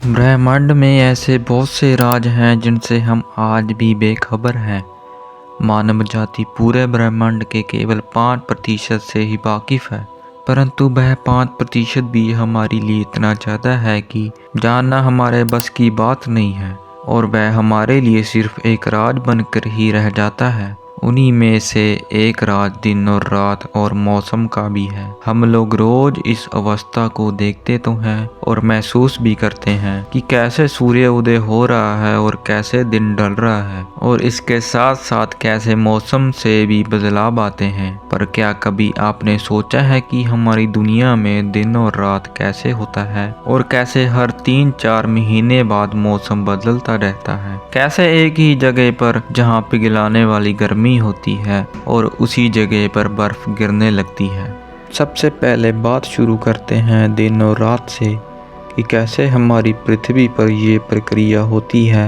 ब्रह्मांड में ऐसे बहुत से राज हैं जिनसे हम आज भी बेखबर हैं। मानव जाति पूरे ब्रह्मांड के केवल 5% से ही वाकिफ है, परंतु वह 5% भी हमारे लिए इतना ज़्यादा है कि जानना हमारे बस की बात नहीं है, और वह हमारे लिए सिर्फ एक राज बनकर ही रह जाता है। उन्हीं में से एक राज दिन और रात और मौसम का भी है। हम लोग रोज इस अवस्था को देखते तो हैं और महसूस भी करते हैं कि कैसे सूर्य उदय हो रहा है और कैसे दिन ढल रहा है, और इसके साथ साथ कैसे मौसम से भी बदलाव आते हैं। पर क्या कभी आपने सोचा है कि हमारी दुनिया में दिन और रात कैसे होता है, और कैसे हर 3-4 महीने बाद मौसम बदलता रहता है? कैसे एक ही जगह पर जहाँ पिघलाने वाली गर्मी होती है और उसी जगह पर बर्फ गिरने लगती है। सबसे पहले बात शुरू करते हैं दिन और रात से कि कैसे हमारी पृथ्वी पर ये प्रक्रिया होती है।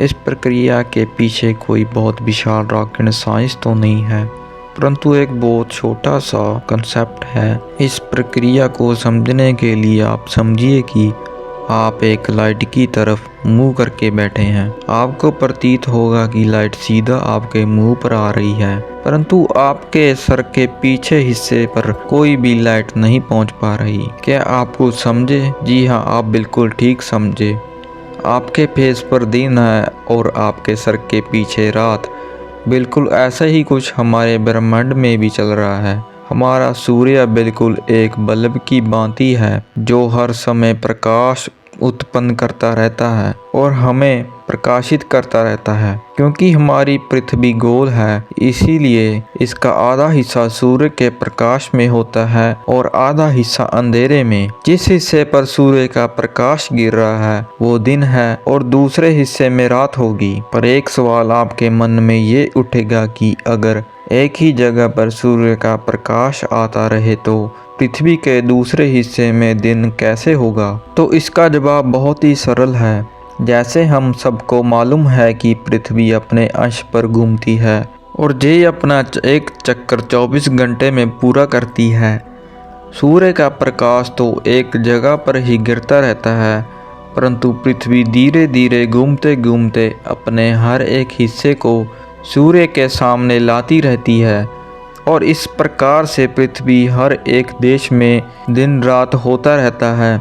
इस प्रक्रिया के पीछे कोई बहुत विशाल रॉकेट साइंस तो नहीं है, परंतु एक बहुत छोटा सा कंसेप्ट है। इस प्रक्रिया को समझने के लिए आप समझिए कि आप एक लाइट की तरफ मुंह करके बैठे हैं। आपको प्रतीत होगा कि लाइट सीधा आपके मुंह पर आ रही है, परंतु आपके सर के पीछे हिस्से पर कोई भी लाइट नहीं पहुंच पा रही। क्या आप कुछ समझे? जी हाँ, आप बिल्कुल ठीक समझे। आपके फेस पर दिन है और आपके सर के पीछे रात। बिल्कुल ऐसा ही कुछ हमारे ब्रह्मांड में भी चल रहा है। हमारा सूर्य बिल्कुल एक बल्ब की भांति है जो हर समय प्रकाश उत्पन्न करता रहता है और हमें प्रकाशित करता रहता है। क्योंकि हमारी पृथ्वी गोल है, इसीलिए इसका आधा हिस्सा सूर्य के प्रकाश में होता है और आधा हिस्सा अंधेरे में। जिस हिस्से पर सूर्य का प्रकाश गिर रहा है वो दिन है और दूसरे हिस्से में रात होगी। पर एक सवाल आपके मन में ये उठेगा कि अगर एक ही जगह पर सूर्य का प्रकाश आता रहे तो पृथ्वी के दूसरे हिस्से में दिन कैसे होगा? तो इसका जवाब बहुत ही सरल है। जैसे हम सबको मालूम है कि पृथ्वी अपने अक्ष पर घूमती है और ये अपना एक चक्कर 24 घंटे में पूरा करती है। सूर्य का प्रकाश तो एक जगह पर ही गिरता रहता है, परंतु पृथ्वी धीरे धीरे घूमते घूमते अपने हर एक हिस्से को सूर्य के सामने लाती रहती है, और इस प्रकार से पृथ्वी हर एक देश में दिन रात होता रहता है।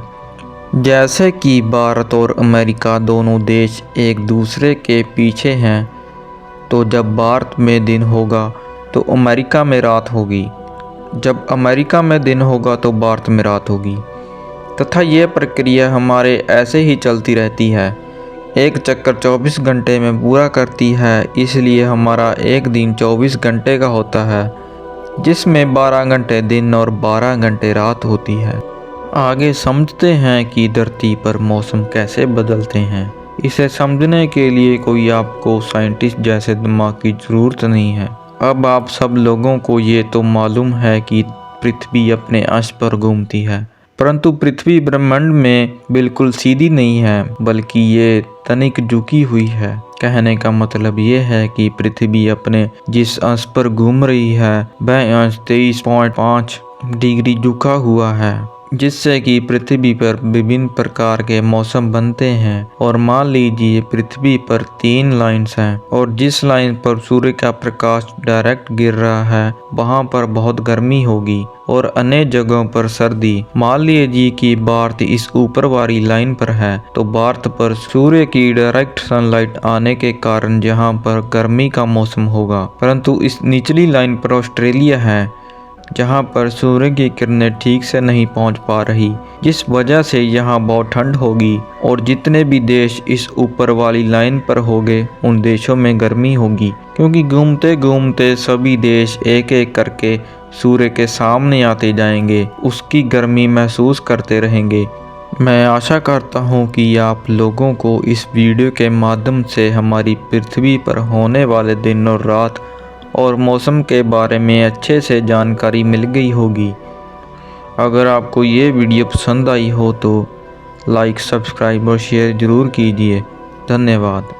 जैसे कि भारत और अमेरिका दोनों देश एक दूसरे के पीछे हैं, तो जब भारत में दिन होगा तो अमेरिका में रात होगी, जब अमेरिका में दिन होगा तो भारत में रात होगी, तथा यह प्रक्रिया हमारे ऐसे ही चलती रहती है। एक चक्कर 24 घंटे में पूरा करती है, इसलिए हमारा एक दिन 24 घंटे का होता है, जिसमें 12 घंटे दिन और 12 घंटे रात होती है। आगे समझते हैं कि धरती पर मौसम कैसे बदलते हैं। इसे समझने के लिए कोई आपको साइंटिस्ट जैसे दिमाग की ज़रूरत नहीं है। अब आप सब लोगों को ये तो मालूम है कि पृथ्वी अपने अक्ष पर घूमती है, परंतु पृथ्वी ब्रह्मांड में बिल्कुल सीधी नहीं है, बल्कि ये तनिक झुकी हुई है। कहने का मतलब ये है कि पृथ्वी अपने जिस अंश पर घूम रही है वह अंश 23.5 डिग्री झुका हुआ है, जिससे कि पृथ्वी पर विभिन्न प्रकार के मौसम बनते हैं। और मान लीजिए पृथ्वी पर 3 लाइन्स हैं, और जिस लाइन पर सूर्य का प्रकाश डायरेक्ट गिर रहा है वहां पर बहुत गर्मी होगी और अन्य जगहों पर सर्दी। मान लीजिए कि भारत इस ऊपर वाली लाइन पर है, तो भारत पर सूर्य की डायरेक्ट सनलाइट आने के कारण यहाँ पर गर्मी का मौसम होगा, परंतु इस निचली लाइन पर ऑस्ट्रेलिया है जहाँ पर सूर्य की किरणें ठीक से नहीं पहुँच पा रही, जिस वजह से यहाँ बहुत ठंड होगी। और जितने भी देश इस ऊपर वाली लाइन पर होंगे उन देशों में गर्मी होगी, क्योंकि घूमते घूमते सभी देश एक एक करके सूर्य के सामने आते जाएंगे, उसकी गर्मी महसूस करते रहेंगे। मैं आशा करता हूँ कि आप लोगों को इस वीडियो के माध्यम से हमारी पृथ्वी पर होने वाले दिन और रात और मौसम के बारे में अच्छे से जानकारी मिल गई होगी। अगर आपको ये वीडियो पसंद आई हो तो लाइक, सब्सक्राइब और शेयर ज़रूर कीजिए। धन्यवाद।